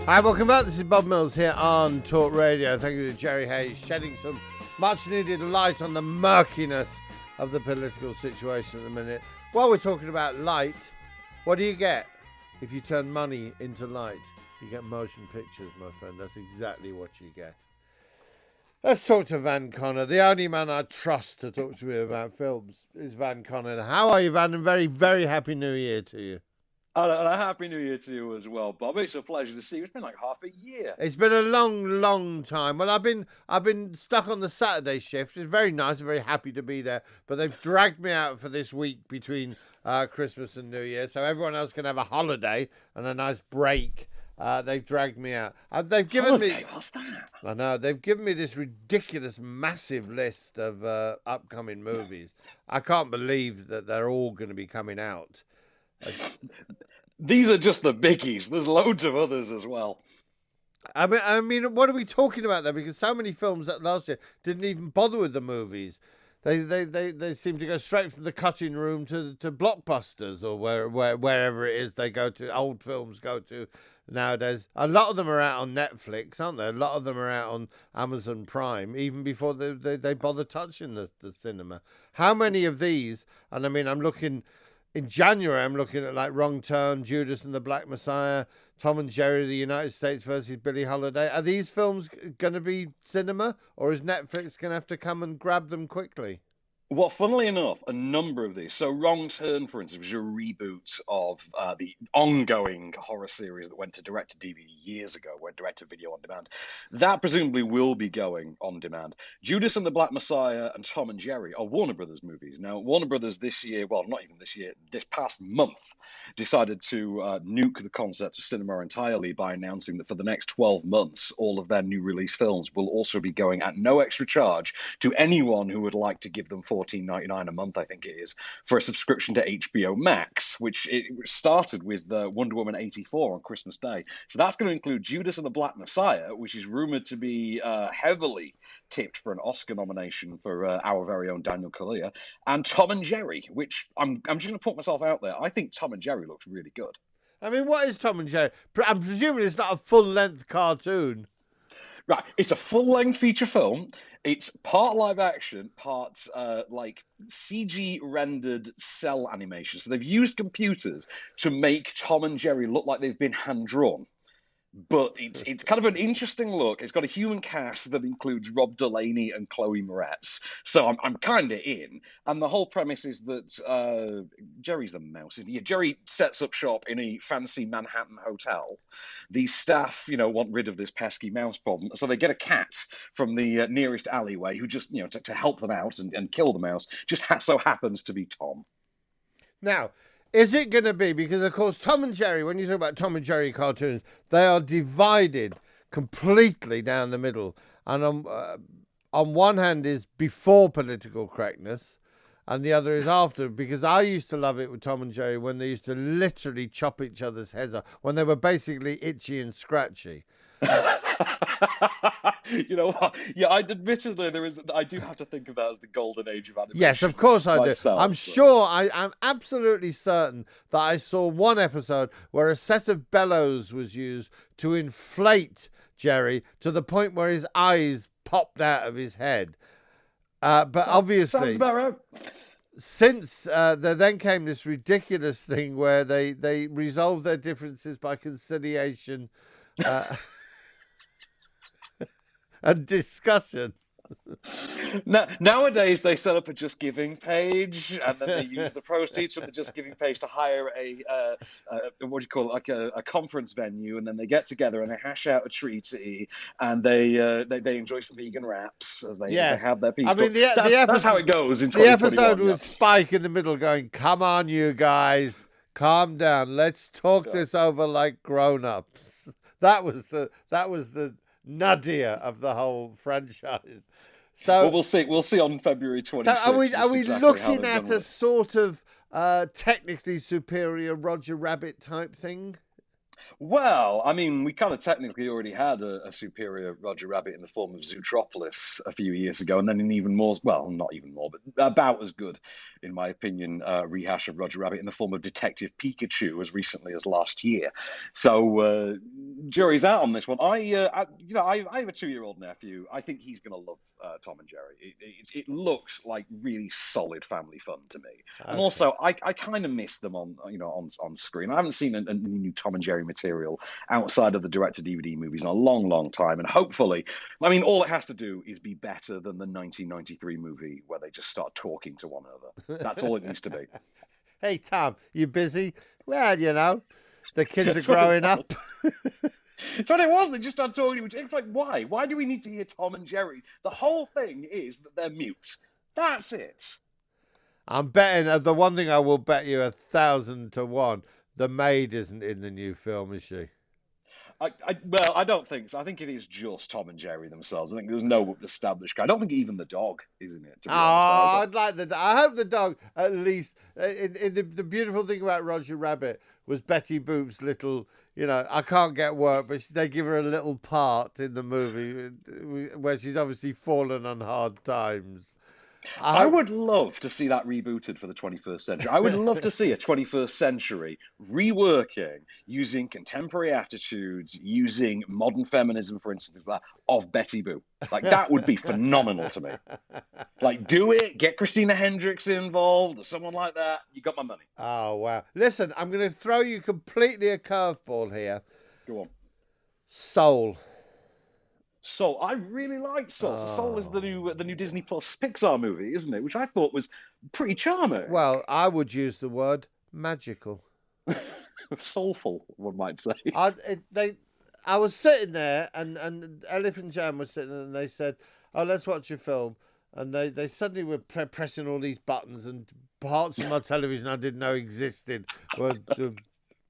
Hi, welcome back. This is Bob Mills here on Talk Radio. Thank you to Jerry Hayes, shedding some much-needed light on the murkiness of the political situation at the minute. While we're talking about light, what do you get if you turn money into light? You get motion pictures, my friend. That's exactly what you get. Let's talk to Van Connor. The only man I trust to talk to me about films is Van Connor. How are you, Van? And very, very happy New Year to you. And a happy New Year to you as well, Bob. It's a pleasure to see you. It's been like half a year. It's been a long, long time. Well, I've been stuck on the Saturday shift. It's very nice. I'm very happy to be there. But they've dragged me out for this week between Christmas and New Year, so everyone else can have a holiday and a nice break. They've dragged me out. They've given me. What's that? I know they've given me this ridiculous, massive list of upcoming movies. I can't believe that they're all going to be coming out. These are just the biggies. There's loads of others as well. I mean, what are we talking about there? Because so many films that last year didn't even bother with the movies. They seem to go straight from the cutting room to blockbusters or wherever it is they go to. Old films go to nowadays. A lot of them are out on Netflix, aren't they? A lot of them are out on Amazon Prime, even before they bother touching the cinema. How many of these? And I mean, I'm looking. In January, I'm looking at like Wrong Turn, Judas and the Black Messiah, Tom and Jerry, The United States versus Billie Holiday. Are these films going to be cinema, or is Netflix going to have to come and grab them quickly? Well, funnily enough, a number of these. So Wrong Turn, for instance, was a reboot of the ongoing horror series that went to direct-to-DVD years ago, went direct-to-video on demand. That presumably will be going on demand. Judas and the Black Messiah and Tom and Jerry are Warner Brothers movies. Now, Warner Brothers this year, well, not even this year, this past month, decided to nuke the concept of cinema entirely by announcing that for the next 12 months, all of their new release films will also be going at no extra charge to anyone who would like to give them $14.99 a month, I think it is, for a subscription to HBO Max, which it started with Wonder Woman 84 on Christmas Day. So that's going to include Judas and the Black Messiah, which is rumored to be heavily tipped for an Oscar nomination for our very own Daniel Kaluuya, and Tom and Jerry, which I'm just going to put myself out there. I think Tom and Jerry looks really good. I mean, what is Tom and Jerry? I'm presuming it's not a full-length cartoon. Right, it's a full-length feature film. It's part live action, part like CG rendered cell animation. So they've used computers to make Tom and Jerry look like they've been hand drawn. But it's kind of an interesting look. It's got a human cast that includes Rob Delaney and Chloe Moretz. So I'm kind of in. And the whole premise is that Jerry's the mouse, isn't he? Jerry sets up shop in a fancy Manhattan hotel. The staff, want rid of this pesky mouse problem. So they get a cat from the nearest alleyway who just, to help them out and kill the mouse, just so happens to be Tom. Now, is it going to be, because of course Tom and Jerry, when you talk about Tom and Jerry cartoons, they are divided completely down the middle. And on one hand is before political correctness, and the other is after, because I used to love it with Tom and Jerry when they used to literally chop each other's heads off, when they were basically itchy and scratchy. You know what? Yeah, admittedly, I do have to think of that as the golden age of animation. Yes, of course I do. Myself, I'm absolutely certain that I saw one episode where a set of bellows was used to inflate Jerry to the point where his eyes popped out of his head. But obviously, sounds about right. Since there then came this ridiculous thing where they resolved their differences by conciliation and discussion. Nowadays, they set up a Just Giving page, and then they use the proceeds from the Just Giving page to hire a conference venue, and then they get together and they hash out a treaty, and they enjoy some vegan wraps as they have their peace. I mean, that's how it goes in 2021. The episode with Spike in the middle going, "Come on, you guys, calm down. Let's talk this over like grown-ups." That was the nadir of the whole franchise. So well, we'll see on February 26th. So are we looking at a sort of technically superior Roger Rabbit type thing? Well, I mean, we kind of technically already had a superior Roger Rabbit in the form of Zootropolis a few years ago, and then an even more, well, not even more, but about as good, in my opinion, rehash of Roger Rabbit in the form of Detective Pikachu as recently as last year. So, jury's out on this one. I have a 2-year-old nephew. I think he's going to love Tom and Jerry. It looks like really solid family fun to me, and Okay. also I kind of miss them on screen. I haven't seen a new Tom and Jerry material outside of the direct to DVD movies in a long, long time, and hopefully, I mean, all it has to do is be better than the 1993 movie where they just start talking to one another. That's all it needs to be. Hey, Tom, you busy? Well, the kids are That's what it growing up. was. That's what it was. They just started talking to each other. It's like, why? Why do we need to hear Tom and Jerry? The whole thing is that they're mute. That's it. I'm betting, the one thing I will bet you 1,000 to 1, the maid isn't in the new film, is she? Well, I don't think so. I think it is just Tom and Jerry themselves. I think there's no established guy. I don't think even the dog is in it, to be honest, Oh, either. I'd like I hope the dog, at least. The beautiful thing about Roger Rabbit was Betty Boop's little. I can't get work, but they give her a little part in the movie where she's obviously fallen on hard times. I I hope. would love to see that rebooted for the 21st century. I would love to see a 21st century reworking using contemporary attitudes, using modern feminism, for instance, like that, of Betty Boop. Like, that would be phenomenal to me. Like, do it, get Christina Hendricks involved, or someone like that. You got my money. Oh wow! Listen, I'm going to throw you completely a curveball here. Go on. Soul. Soul. I really like Soul. So Soul is Oh. the new Disney Plus Pixar movie, isn't it? Which I thought was pretty charming. Well, I would use the word magical. Soulful, one might say. I was sitting there, and Elif and Jan were sitting there, and they said, "Oh, let's watch a film." And they suddenly were pressing all these buttons, and parts of my television I didn't know existed were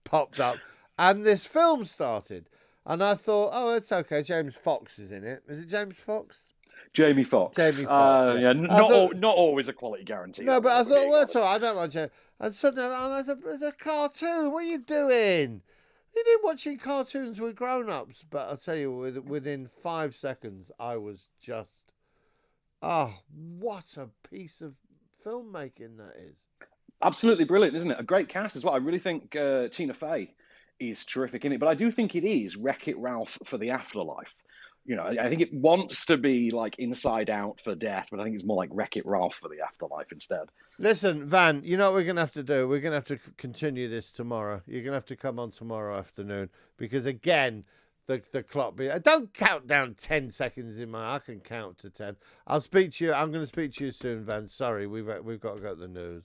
popped up, and this film started. And I thought, oh, it's okay. James Fox is in it. Is it James Fox? Jamie Fox. Jamie Fox. Yeah. Yeah, I thought, not always a quality guarantee. no, but I If we're thought, being well, it's all honest. right. I don't mind James. And suddenly, it's a cartoon. What are you doing? You didn't watching cartoons with grown-ups. But I'll tell you, within 5 seconds, I was just, oh, what a piece of filmmaking that is. Absolutely brilliant, isn't it? A great cast as well. I really think Tina Fey is terrific in it, but I do think it is Wreck-It Ralph for the afterlife. I think it wants to be like Inside Out for death, but I think it's more like Wreck-It Ralph for the afterlife instead. Listen, Van, you know what we're going to have to do? We're going to have to continue this tomorrow. You're going to have to come on tomorrow afternoon because, again, the clock. Don't count down 10 seconds in my. I can count to 10. I'll speak to you. I'm going to speak to you soon, Van. Sorry, we've got to go to the news.